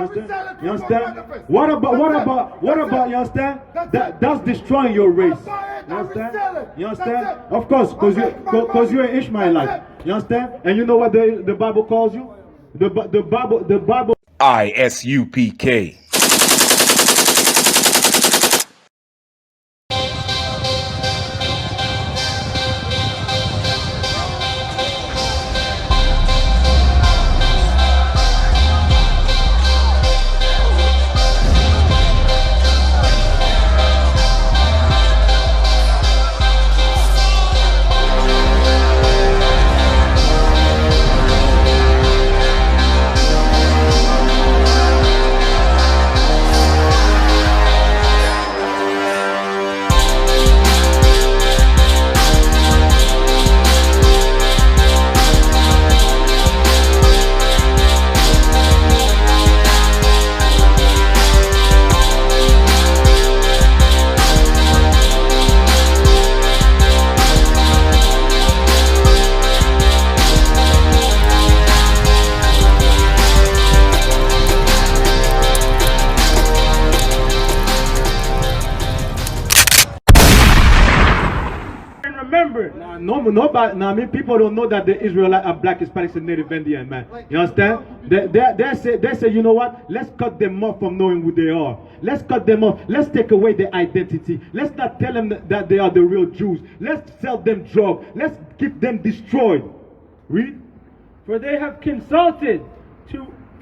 understand? You understand? What about, you understand? That's destroying your race. You understand? You understand? Of course, because you're an Ishmaelite. You understand? And you know what the Bible calls you? The Bible. ISUPK. Nobody, I mean, people don't know that the Israelites are black, Hispanics, and Native Indian, man. You understand? They say, you know what? Let's cut them off from knowing who they are. Let's cut them off. Let's take away their identity. Let's not tell them that they are the real Jews. Let's sell them drugs. Let's keep them destroyed. Read. For they have consulted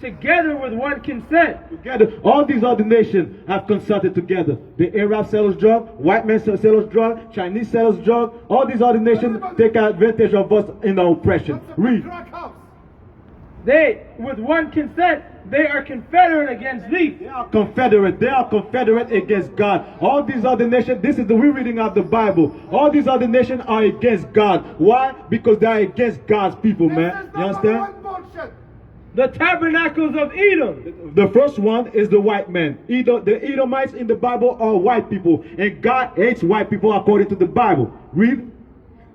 together with one consent. Together, all these other nations have consulted together. The Arab sell us drug, white men sell us drug, Chinese sell us drug. All these other nations take advantage of us in our oppression. Read. They, with one consent, they are confederate against thee. They are confederate. They are confederate against God. All these other nations, we're reading out the Bible. All these other nations are against God. Why? Because they are against God's people, man. You understand? The tabernacles of Edom. The first one is the white man. The Edomites in the Bible are white people. And God hates white people according to the Bible. Read.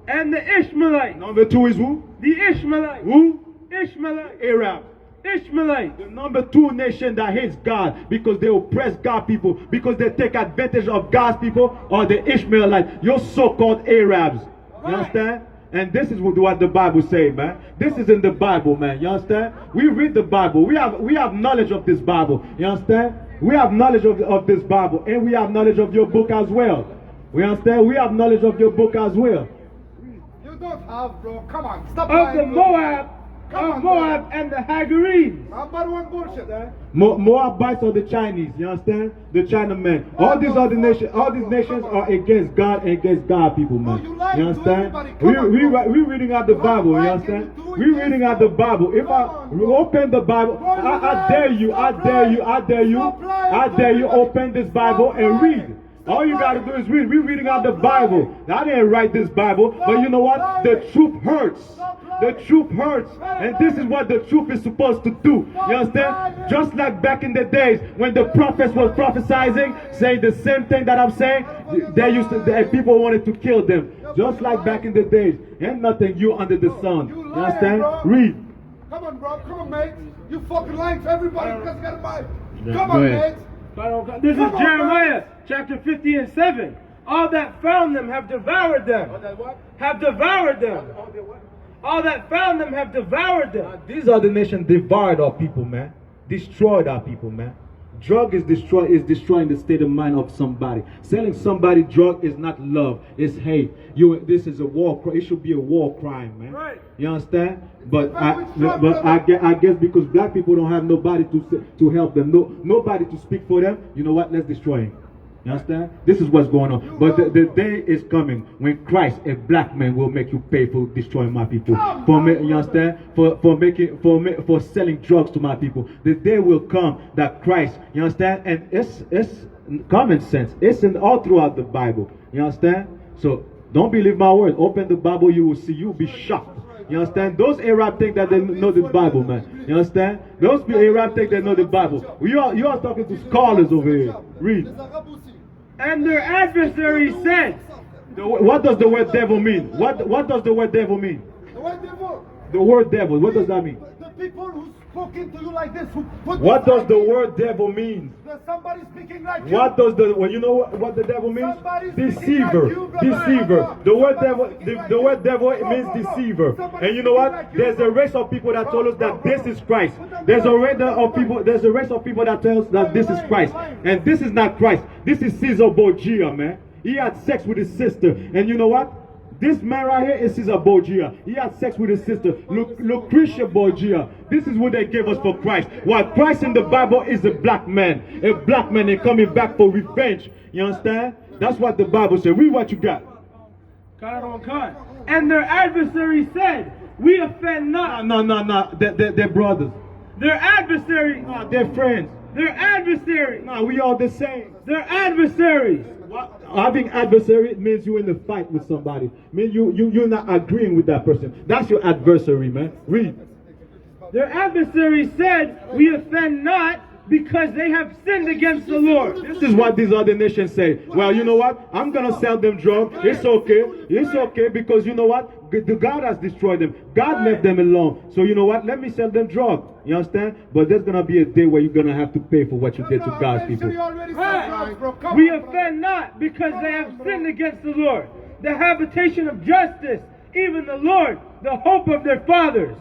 And the Ishmaelites. Number two is who? The Ishmaelites. Who? Ishmaelites. Arab. Ishmaelites. The number two nation that hates God because they oppress God people, because they take advantage of God's people, are the Ishmaelites. Your so-called Arabs. You understand? And this is what the Bible says, man. This is in the Bible, man. You understand? We read the Bible. We have knowledge of this Bible. You understand? We have knowledge of this Bible. And we have knowledge of your book as well. We understand? We have knowledge of your book as well. You don't have, bro. Come on. Stop of the Moab. Moab and the Hagarenes. How about one bullshit, eh? Moabites are the Chinese, you understand? The Chinamen. All these other nations, all these nations are against God and against God people, man. You understand? We're reading out the Bible, you understand? We're reading out the Bible. If I open the Bible, I dare you, open this Bible and read. All you got to do is read. We're reading out the Bible. I didn't write this Bible, but you know what? The truth hurts. The truth hurts. And this is what the truth is supposed to do. You understand? Just like back in the days when the prophets were prophesying, saying the same thing that I'm saying, people wanted to kill them. Just like back in the days. Ain't nothing new under the sun. You understand? Read. Come on, bro. Come on, mate. You fucking lying to everybody because you got a Bible. Come on, mate. This is Jeremiah chapter 50 and 7. All that found them have devoured them. Have devoured them. All that found them have devoured them. These are the nations devoured our people, man. Destroyed our people, man. Drug is destroying the state of mind of somebody. Selling somebody drug is not love, it's hate. This is a war crime. It should be a war crime, man. Right. You understand? But I guess because black people don't have nobody to help them, nobody to speak for them. You know what? Let's destroy him. You understand? This is what's going on. But the day is coming when Christ, a black man, will make you pay for destroying my people. You understand? For selling drugs to my people. The day will come that Christ, you understand? And it's common sense. It's all throughout the Bible. You understand? So don't believe my word. Open the Bible, you will see. You'll be shocked. You understand? Those Arab think that they know the Bible, man. You understand? Those Arab think they know the Bible. You are talking to scholars over here. Read. And their adversary said. What does the word devil mean? What does the word devil mean? The word devil. The word devil. What does that mean? The people who spoken to you like this? Who put What this does the idea? word devil mean? There's somebody speaking like you. What does the well, you know what the devil means? Somebody speaking Deceiver, like you, brother. deceiver. The word Somebody devil, speaking like the word you. devil it Bro, means bro, bro. deceiver. Somebody And you know speaking what? like you, There's a bro. race of people that Bro, told us bro, that bro, this bro. is Christ. Put them There's a down, race put them of down. people. There's a race of people that tells that this is Christ, and this is not Christ. This is Caesar Borgia, man. He had sex with his sister, and you know what? This man right here is Caesar Borgia. He had sex with his sister, Lucretia Borgia. This is what they gave us for Christ. While Christ in the Bible is a black man. A black man is coming back for revenge. You understand? That's what the Bible says. Read what you got. And their adversary said, we offend not. No. They're brothers. Their adversary. No, they're friends. Their adversary. No, we all the same. Their adversaries. Having adversary means you're in a fight with somebody. Mean you're not agreeing with that person. That's your adversary, man. Read. Their adversary said, we offend not, because they have sinned against the Lord. This is what these other nations say. Well, you know what? I'm going to sell them drugs. It's okay. It's okay because you know what? The God has destroyed them. God left them alone. So you know what? Let me sell them drugs. You understand? But there's going to be a day where you're going to have to pay for what you did to God's people. We offend not, because they have sinned against the Lord, the habitation of justice, even the Lord, the hope of their fathers.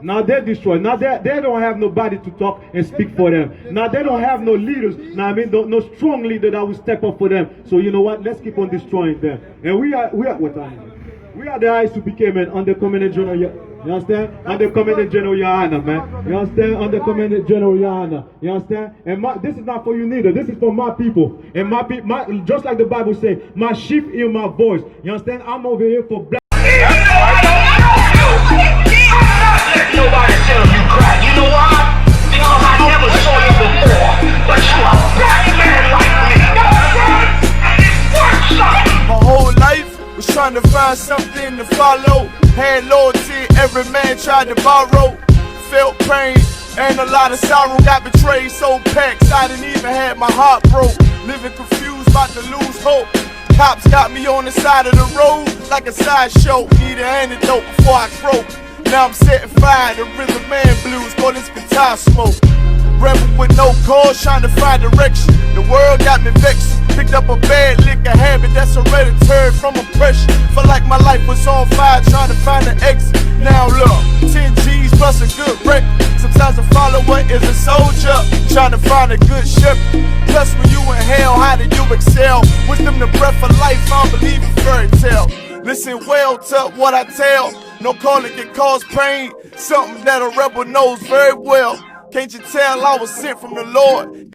Now they're destroyed. Now they don't have nobody to talk and speak for them. Now they don't have no leaders. Now I mean no strong leader that will step up for them. So you know what? Let's keep on destroying them. And we are what time is it? We are the eyes who became an under Commandant General. You understand? Under Commandant General Yana, man. You understand? Under Commandant General Yana. You understand? And this is not for you neither. This is for my people. And my people, just like the Bible says, my sheep hear my voice. You understand? I'm over here for black. Nobody tell you cry. You know why? Because I never saw you before. But you a black man like me. And it's worth something. My whole life was trying to find something to follow. Had loyalty, every man tried to borrow. Felt pain and a lot of sorrow. Got betrayed, sold packs. I didn't even have my heart broke. Living confused, about to lose hope. Cops got me on the side of the road like a sideshow. Need an antidote before I croak. Now I'm setting fire to rhythm man blues, call this guitar smoke. Rebel with no cause, trying to find direction. The world got me vexed. Picked up a bad liquor habit that's hereditary from oppression. Felt like my life was on fire, trying to find an exit. Now look, 10 G's plus a good wreck. Sometimes a follower is a soldier, trying to find a good ship. Plus when you in hell, how do you excel? Wisdom the breath of life, I don't believe in fairy tale. Listen well to what I tell. No calling can cause pain. Something that a rebel knows very well. Can't you tell I was sent from the Lord?